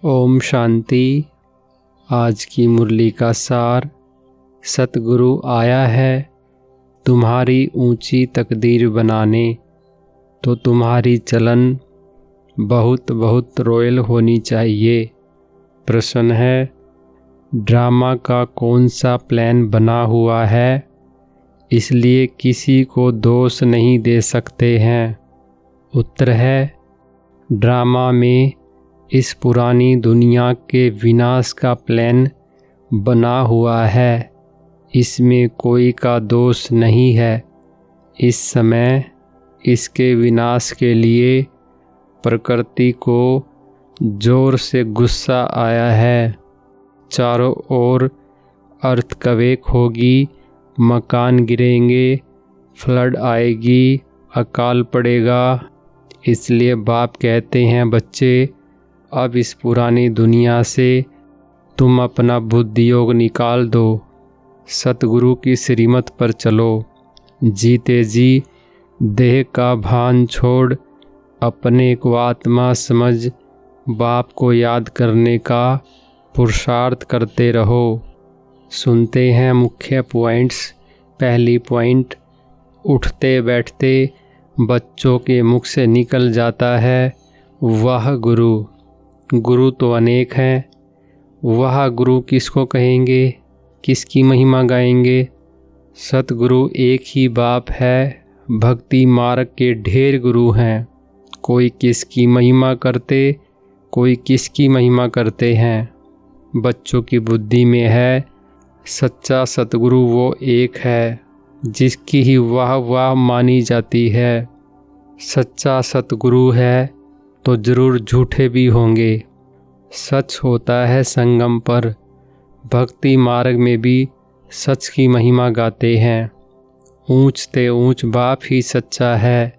ओम शांति। आज की मुरली का सार। सतगुरु आया है तुम्हारी ऊंची तकदीर बनाने, तो तुम्हारी चलन बहुत बहुत रॉयल होनी चाहिए। प्रश्न है, ड्रामा का कौन सा प्लान बना हुआ है, इसलिए किसी को दोष नहीं दे सकते हैं। उत्तर है, ड्रामा में इस पुरानी दुनिया के विनाश का प्लान बना हुआ है, इसमें कोई का दोष नहीं है। इस समय इसके विनाश के लिए प्रकृति को जोर से गुस्सा आया है। चारों ओर अर्थक्वेक होगी, मकान गिरेंगे, फ्लड आएगी, अकाल पड़ेगा। इसलिए बाप कहते हैं, बच्चे अब इस पुरानी दुनिया से तुम अपना बुद्धि योग निकाल दो, सतगुरु की श्रीमत पर चलो। जीते जी देह का भान छोड़ अपने को आत्मा समझ बाप को याद करने का पुरुषार्थ करते रहो। सुनते हैं मुख्य पॉइंट्स। पहली पॉइंट, उठते बैठते बच्चों के मुख से निकल जाता है, वाह गुरु। गुरु तो अनेक हैं, वह गुरु किसको कहेंगे, किसकी महिमा गाएंगे। सतगुरु एक ही बाप है, भक्ति मार्ग के ढेर गुरु हैं। कोई किसकी महिमा करते, कोई किसकी महिमा करते हैं। बच्चों की बुद्धि में है, सच्चा सतगुरु वो एक है जिसकी ही वाह वाह मानी जाती है। सच्चा सतगुरु है तो जरूर झूठे भी होंगे। सच होता है संगम पर। भक्ति मार्ग में भी सच की महिमा गाते हैं। ऊंच ते ऊंच बाप ही सच्चा है,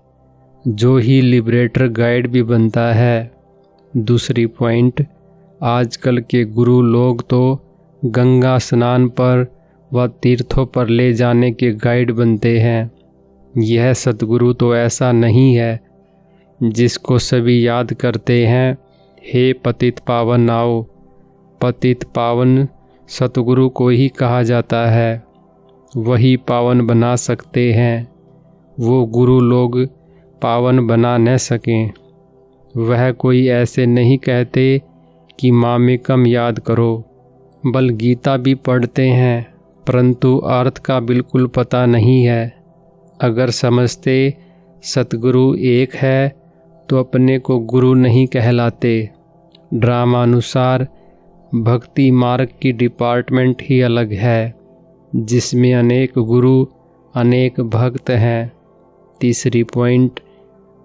जो ही लिबरेटर गाइड भी बनता है। दूसरी पॉइंट, आजकल के गुरु लोग तो गंगा स्नान पर व तीर्थों पर ले जाने के गाइड बनते हैं। यह सतगुरु तो ऐसा नहीं है, जिसको सभी याद करते हैं, हे पतित पावन आओ। पतित पावन सतगुरु को ही कहा जाता है, वही पावन बना सकते हैं। वो गुरु लोग पावन बना न सकें। वह कोई ऐसे नहीं कहते कि माँ में कम याद करो, बल गीता भी पढ़ते हैं, परंतु अर्थ का बिल्कुल पता नहीं है। अगर समझते सतगुरु एक है तो अपने को गुरु नहीं कहलाते। ड्रामानुसार भक्ति मार्ग की डिपार्टमेंट ही अलग है, जिसमें अनेक गुरु अनेक भक्त हैं। तीसरी पॉइंट,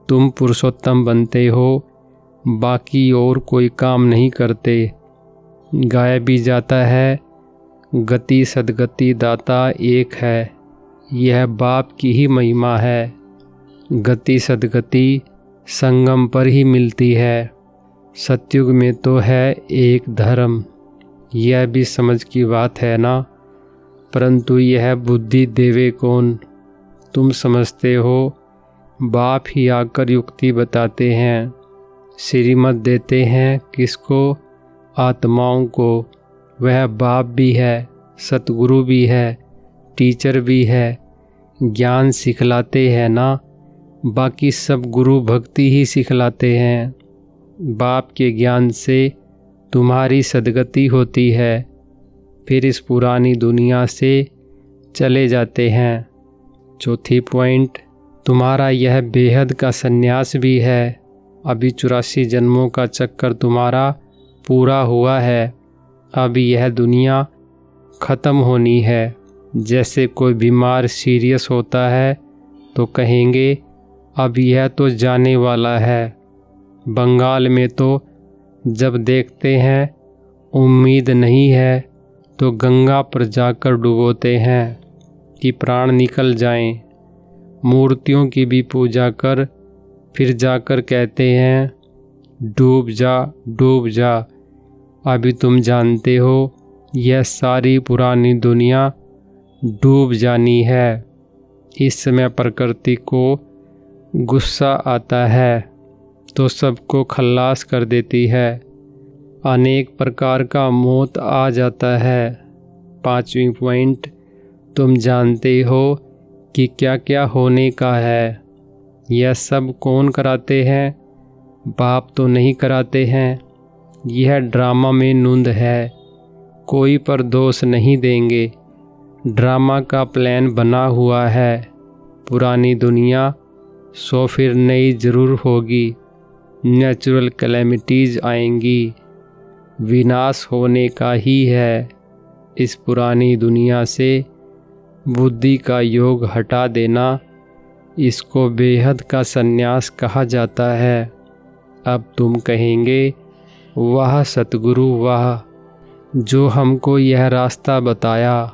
तुम पुरुषोत्तम बनते हो, बाकी और कोई काम नहीं करते। गाया भी जाता है, गति सदगति दाता एक है। यह बाप की ही महिमा है। गति सदगति संगम पर ही मिलती है। सतयुग में तो है एक धर्म, यह भी समझ की बात है ना। परंतु यह बुद्धि देवे कौन। तुम समझते हो, बाप ही आकर युक्ति बताते हैं, श्रीमत देते हैं। किसको? आत्माओं को। वह बाप भी है, सतगुरु भी है, टीचर भी है, ज्ञान सिखलाते हैं ना। बाकी सब गुरु भक्ति ही सिखलाते हैं। बाप के ज्ञान से तुम्हारी सदगति होती है, फिर इस पुरानी दुनिया से चले जाते हैं। चौथी पॉइंट, तुम्हारा यह बेहद का संन्यास भी है। अभी 84 जन्मों का चक्कर तुम्हारा पूरा हुआ है। अब यह दुनिया ख़त्म होनी है। जैसे कोई बीमार सीरियस होता है तो कहेंगे अब यह तो जाने वाला है। बंगाल में तो जब देखते हैं उम्मीद नहीं है तो गंगा पर जाकर डुबोते हैं कि प्राण निकल जाएं। मूर्तियों की भी पूजा कर फिर जाकर कहते हैं डूब जा डूब जा। अभी तुम जानते हो यह सारी पुरानी दुनिया डूब जानी है। इस समय प्रकृति को गुस्सा आता है तो सबको खल्लास कर देती है। अनेक प्रकार का मौत आ जाता है। 5वीं पॉइंट, तुम जानते हो कि क्या क्या होने का है। यह सब कौन कराते हैं? बाप तो नहीं कराते हैं। यह ड्रामा में नूंद है, कोई पर दोष नहीं देंगे। ड्रामा का प्लान बना हुआ है। पुरानी दुनिया सो फिर नई ज़रूर होगी। नेचुरल कैलेमिटीज़ आएंगी, विनाश होने का ही है। इस पुरानी दुनिया से बुद्धि का योग हटा देना, इसको बेहद का संन्यास कहा जाता है। अब तुम कहेंगे, वाह सतगुरु वाह, जो हमको यह रास्ता बताया,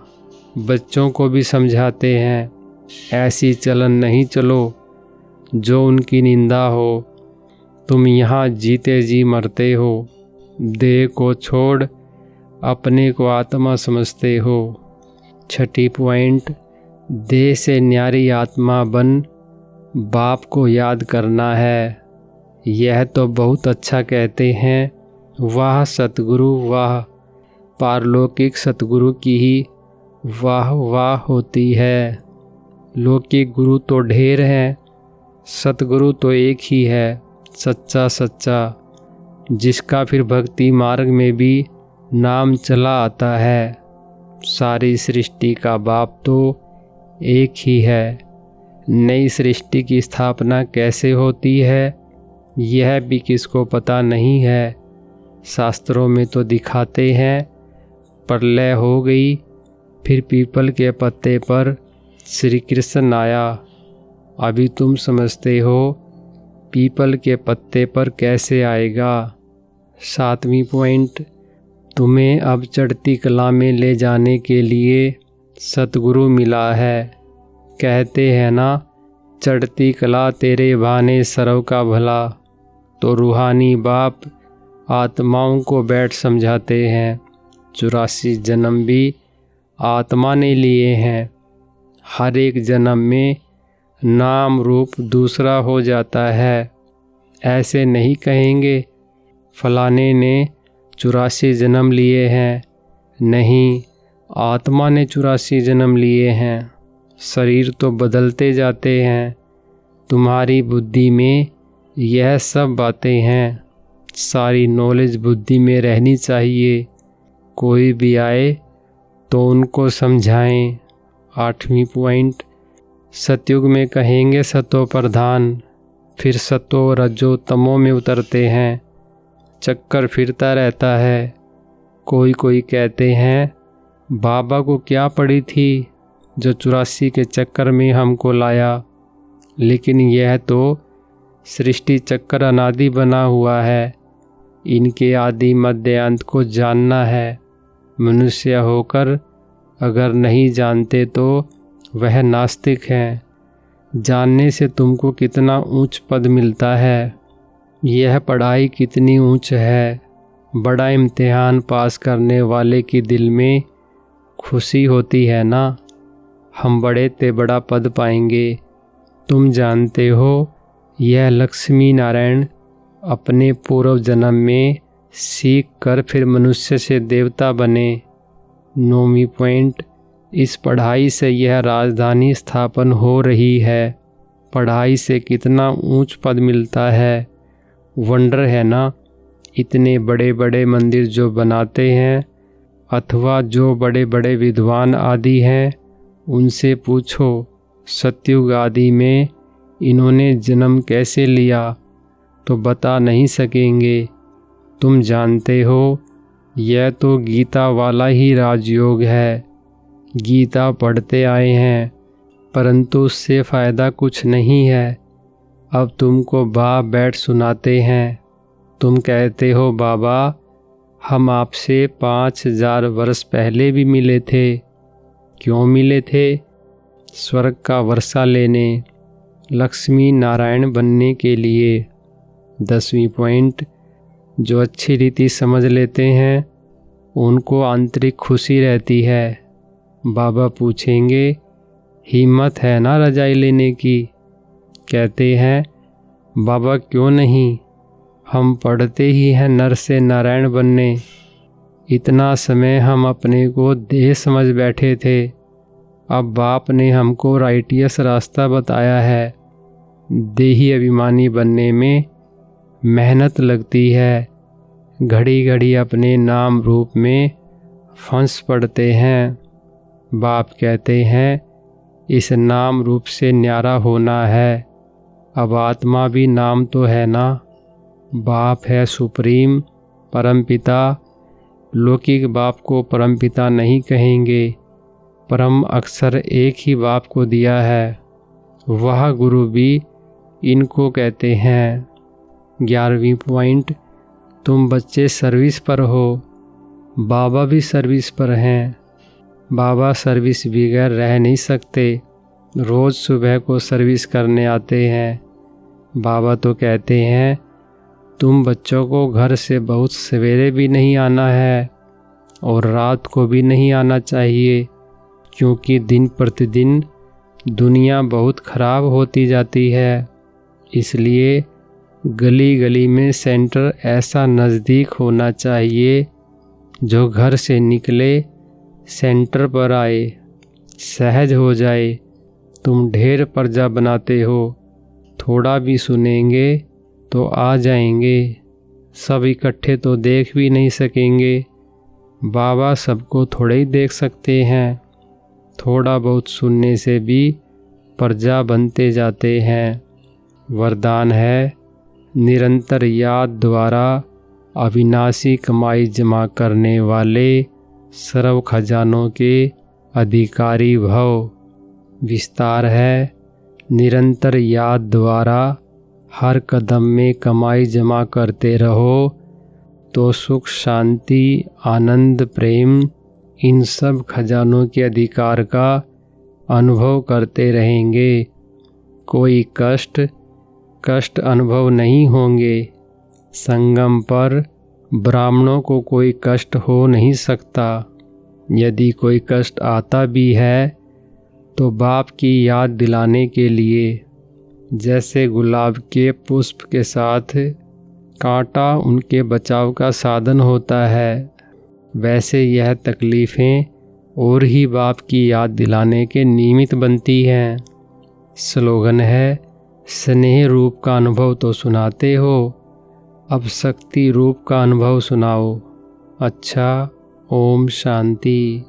बच्चों को भी समझाते हैं। ऐसी चलन नहीं चलो जो उनकी निंदा हो। तुम यहाँ जीते जी मरते हो, देह को छोड़ अपने को आत्मा समझते हो। 6ठी पॉइंट, देह से न्यारी आत्मा बन बाप को याद करना है। यह तो बहुत अच्छा कहते हैं, वाह सतगुरु वाह। पारलौकिक सतगुरु की ही वाह वाह होती है। लौकिक गुरु तो ढेर हैं, सतगुरु तो एक ही है, सच्चा सच्चा, जिसका फिर भक्ति मार्ग में भी नाम चला आता है। सारी सृष्टि का बाप तो एक ही है। नई सृष्टि की स्थापना कैसे होती है, यह भी किसको पता नहीं है। शास्त्रों में तो दिखाते हैं, प्रलय हो गई, फिर पीपल के पत्ते पर श्री कृष्ण आया। अभी तुम समझते हो पीपल के पत्ते पर कैसे आएगा। 7वीं पॉइंट, तुम्हें अब चढ़ती कला में ले जाने के लिए सतगुरु मिला है। कहते हैं ना, चढ़ती कला तेरे बहाने सरव का भला। तो रूहानी बाप आत्माओं को बैठ समझाते हैं। 84 जन्म भी आत्मा ने लिए हैं। हर एक जन्म में नाम रूप दूसरा हो जाता है। ऐसे नहीं कहेंगे फलाने ने 84 जन्म लिए हैं। नहीं, आत्मा ने 84 जन्म लिए हैं। शरीर तो बदलते जाते हैं। तुम्हारी बुद्धि में यह सब बातें हैं। सारी नॉलेज बुद्धि में रहनी चाहिए। कोई भी आए तो उनको समझाएं। 8वीं पॉइंट, सतयुग में कहेंगे सतो प्रधान, फिर सतो रजो तमो में उतरते हैं। चक्कर फिरता रहता है। कोई कहते हैं, बाबा को क्या पड़ी थी जो 84 के चक्कर में हमको लाया। लेकिन यह तो सृष्टि चक्कर अनादि बना हुआ है। इनके आदि मध्य अंत को जानना है। मनुष्य होकर अगर नहीं जानते तो वह नास्तिक हैं। जानने से तुमको कितना ऊंच पद मिलता है। यह पढ़ाई कितनी ऊंच है। बड़ा इम्तिहान पास करने वाले की दिल में खुशी होती है ना, हम बड़े ते बड़ा पद पाएंगे। तुम जानते हो यह लक्ष्मी नारायण अपने पूर्व जन्म में सीख कर फिर मनुष्य से देवता बने। 9वीं पॉइंट, इस पढ़ाई से यह राजधानी स्थापन हो रही है। पढ़ाई से कितना ऊंच पद मिलता है। वंडर है ना। इतने बड़े बड़े मंदिर जो बनाते हैं अथवा जो बड़े बड़े विद्वान आदि हैं, उनसे पूछो सतयुग आदि में इन्होंने जन्म कैसे लिया, तो बता नहीं सकेंगे। तुम जानते हो यह तो गीता वाला ही राजयोग है। गीता पढ़ते आए हैं, परंतु उससे फ़ायदा कुछ नहीं है। अब तुमको बाप बैठ सुनाते हैं। तुम कहते हो, बाबा हम आपसे 5000 वर्ष पहले भी मिले थे। क्यों मिले थे? स्वर्ग का वर्षा लेने, लक्ष्मी नारायण बनने के लिए। 10वीं पॉइंट, जो अच्छी रीति समझ लेते हैं उनको आंतरिक खुशी रहती है। बाबा पूछेंगे, हिम्मत है ना रजाई लेने की? कहते हैं, बाबा क्यों नहीं, हम पढ़ते ही हैं नर से नारायण बनने। इतना समय हम अपने को देह समझ बैठे थे। अब बाप ने हमको राइटियस रास्ता बताया है। देही अभिमानी बनने में मेहनत लगती है। घड़ी घड़ी अपने नाम रूप में फंस पड़ते हैं। बाप कहते हैं इस नाम रूप से न्यारा होना है। अब आत्मा भी नाम तो है ना। बाप है सुप्रीम परमपिता। लौकिक बाप को परमपिता नहीं कहेंगे। परम अक्षर एक ही बाप को दिया है। वह गुरु भी इनको कहते हैं। 11वीं पॉइंट, तुम बच्चे सर्विस पर हो। बाबा भी सर्विस पर हैं। बाबा सर्विस बगैर रह नहीं सकते। रोज़ सुबह को सर्विस करने आते हैं। बाबा तो कहते हैं तुम बच्चों को घर से बहुत सवेरे भी नहीं आना है और रात को भी नहीं आना चाहिए, क्योंकि दिन प्रतिदिन दुनिया बहुत ख़राब होती जाती है। इसलिए गली गली में सेंटर ऐसा नज़दीक होना चाहिए जो घर से निकले सेंटर पर आए, सहज हो जाए। तुम ढेर पर्जा बनाते हो, थोड़ा भी सुनेंगे तो आ जाएंगे। सब इकट्ठे तो देख भी नहीं सकेंगे। बाबा सबको थोड़े ही देख सकते हैं। थोड़ा बहुत सुनने से भी पर्जा बनते जाते हैं। वरदान है निरंतर याद द्वारा अविनाशी कमाई जमा करने वाले सर्व खजानों के अधिकारी भव। विस्तार है निरंतर याद द्वारा हर कदम में कमाई जमा करते रहो तो सुख शांति आनंद प्रेम इन सब खजानों के अधिकार का अनुभव करते रहेंगे। कोई कष्ट अनुभव नहीं होंगे। संगम पर ब्राह्मणों को कोई कष्ट हो नहीं सकता। यदि कोई कष्ट आता भी है तो बाप की याद दिलाने के लिए। जैसे गुलाब के पुष्प के साथ कांटा उनके बचाव का साधन होता है, वैसे यह तकलीफ़ें और ही बाप की याद दिलाने के निमित्त बनती हैं। स्लोगन है स्नेह रूप का अनुभव तो सुनाते हो, अब शक्ति रूप का अनुभव सुनाओ। अच्छा, ओम शांति।